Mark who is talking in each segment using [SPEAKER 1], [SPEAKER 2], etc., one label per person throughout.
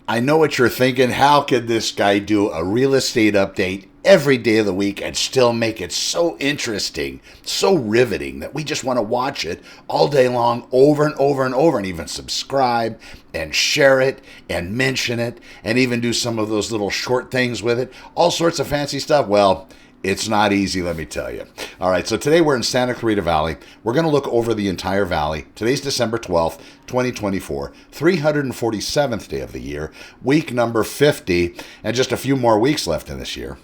[SPEAKER 1] I know what you're thinking. How could this guy do a real estate update every day of the week and still make it so interesting, so riveting that we just want to watch it all day long over and over and over, and even subscribe and share it and mention it and even do some of those little short things with it, all sorts of fancy stuff? Well, it's not easy, let me tell you. All right, so today we're in Santa Clarita Valley. We're going to look over the entire valley. Today's December 12th, 2024, 347th day of the year, week number 50, and just a few more weeks left in this year.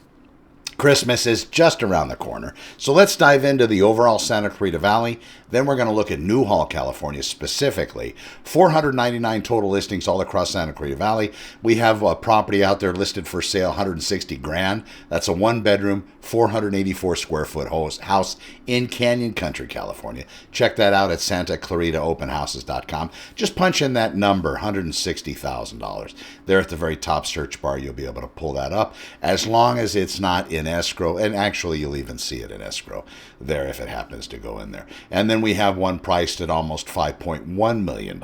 [SPEAKER 1] Christmas is just around the corner. So let's dive into the overall Santa Clarita Valley. Then we're going to look at Newhall, California specifically. 499 total listings all across Santa Clarita Valley. We have a property out there listed for sale, 160 grand. That's a one-bedroom, 484 square foot house in Canyon Country, California. Check that out at SantaClaritaOpenHouses.com. Just punch in that number, $160,000. There at the very top search bar, you'll be able to pull that up, as long as it's not in escrow, and actually you'll even see it in escrow there if it happens to go in there. And then we have one priced at almost $5.1 million.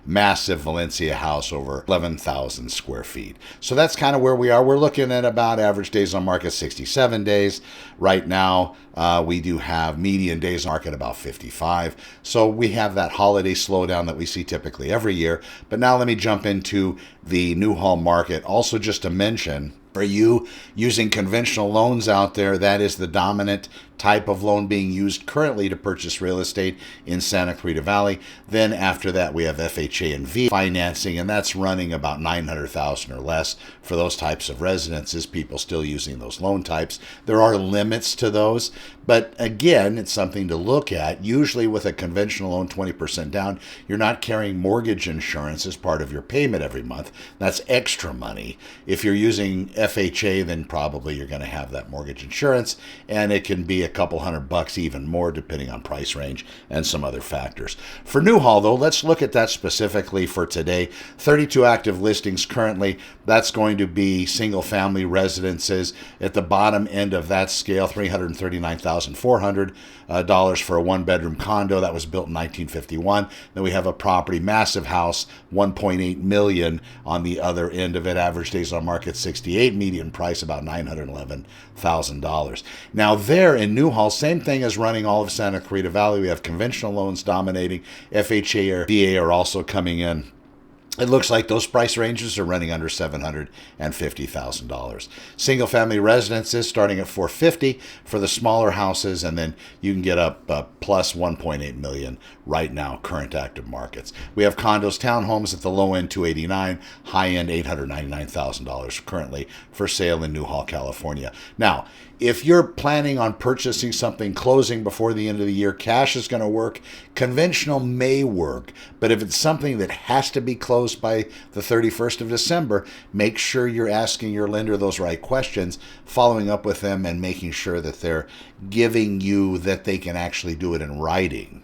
[SPEAKER 1] Massive Valencia house, over 11,000 square feet. So that's kind of where we are. We're looking at about average days on market 67 days. Right now, we do have median days on market about 55. So we have that holiday slowdown that we see typically every year. But now let me jump into the Newhall market. Also, just to mention, for you using conventional loans out there, that is the dominant type of loan being used currently to purchase real estate in Santa Clarita Valley. Then after that, we have FHA and VA financing, and that's running about $900,000 or less for those types of residences. People still using those loan types. There are limits to those, but again, it's something to look at. Usually with a conventional loan, 20% down, you're not carrying mortgage insurance as part of your payment every month. That's extra money. If you're using FHA, then probably you're going to have that mortgage insurance, and it can be a couple $100, even more, depending on price range and some other factors. For Newhall, though, let's look at that specifically for today. 32 active listings currently. That's going to be single-family residences. At the bottom end of that scale, $339,400 for a one-bedroom condo that was built in 1951. Then we have a property, massive house, $1.8 million on the other end of it. Average days on market 68, median price about $911,000. Now there in Newhall, same thing as running all of Santa Clarita Valley. We have conventional loans dominating. FHA or VA are also coming in. It looks like those price ranges are running under $750,000. Single-family residences starting at $450 for the smaller houses, and then you can get up plus $1.8 million right now, current active markets. We have condos, townhomes at the low end, $289, high end, $899,000 currently for sale in Newhall, California. Now, if you're planning on purchasing something closing before the end of the year, cash is going to work. Conventional may work, but if it's something that has to be closed by the 31st of December, make sure you're asking your lender those right questions, following up with them, and making sure that they're giving you that they can actually do it in writing.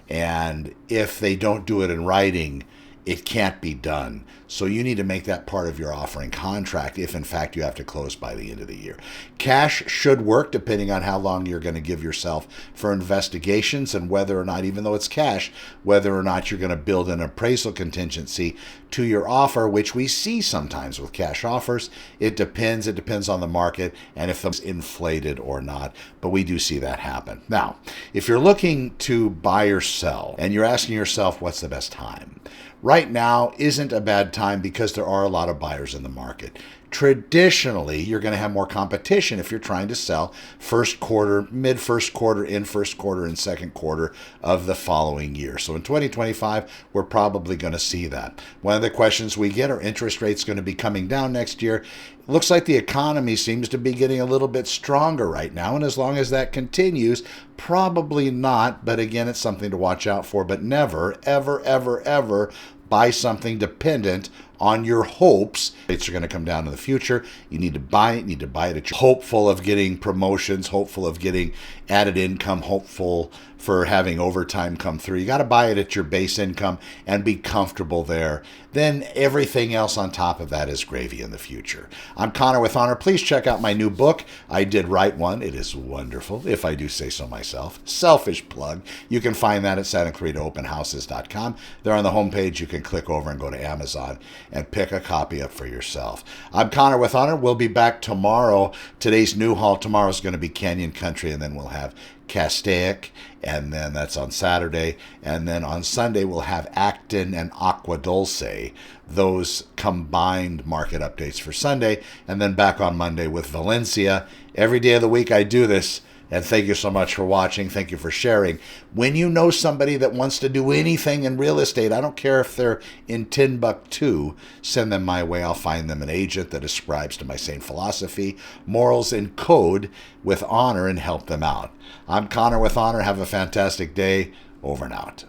[SPEAKER 1] And if they don't do it in writing, it can't be done. So you need to make that part of your offering contract if, in fact, you have to close by the end of the year. Cash should work depending on how long you're going to give yourself for investigations, and whether or not, even though it's cash, whether or not you're going to build an appraisal contingency to your offer, which we see sometimes with cash offers. It depends. It depends on the market and if it's inflated or not, but we do see that happen. Now, if you're looking to buy or sell and you're asking yourself what's the best time, right now isn't a bad time because there are a lot of buyers in the market. Traditionally, you're going to have more competition if you're trying to sell first quarter, mid first quarter, in first quarter, and second quarter of the following year. So in 2025, we're probably going to see that. One of the questions we get, are interest rates going to be coming down next year? It looks like the economy seems to be getting a little bit stronger right now, and as long as that continues, probably not. But again, it's something to watch out for. But never, ever, ever, ever buy something dependent on your hopes rates are going to come down in the future. You need to buy it. You need to buy it at your hopeful of getting promotions, hopeful of getting added income, hopeful for having overtime come through. You got to buy it at your base income and be comfortable there. Then everything else on top of that is gravy in the future. I'm Connor with Honor. Please check out my new book. I did write one. It is wonderful, if I do say so myself. Selfish plug. You can find that at SantaClaritaOpenHouses.com. There on the homepage, you can click over and go to Amazon and pick a copy up for yourself. I'm Connor with Honor. We'll be back tomorrow. Today's Newhall. Tomorrow's going to be Canyon Country, and then we'll have Castaic, and then that's on Saturday. And then on Sunday, we'll have Acton and Agua Dulce, those combined market updates for Sunday. And then back on Monday with Valencia. Every day of the week I do this. And thank you so much for watching. Thank you for sharing. When you know somebody that wants to do anything in real estate, I don't care if they're in Timbuktu, send them my way. I'll find them an agent that ascribes to my same philosophy, morals, and code with honor and help them out. I'm Connor with Honor. Have a fantastic day. Over and out.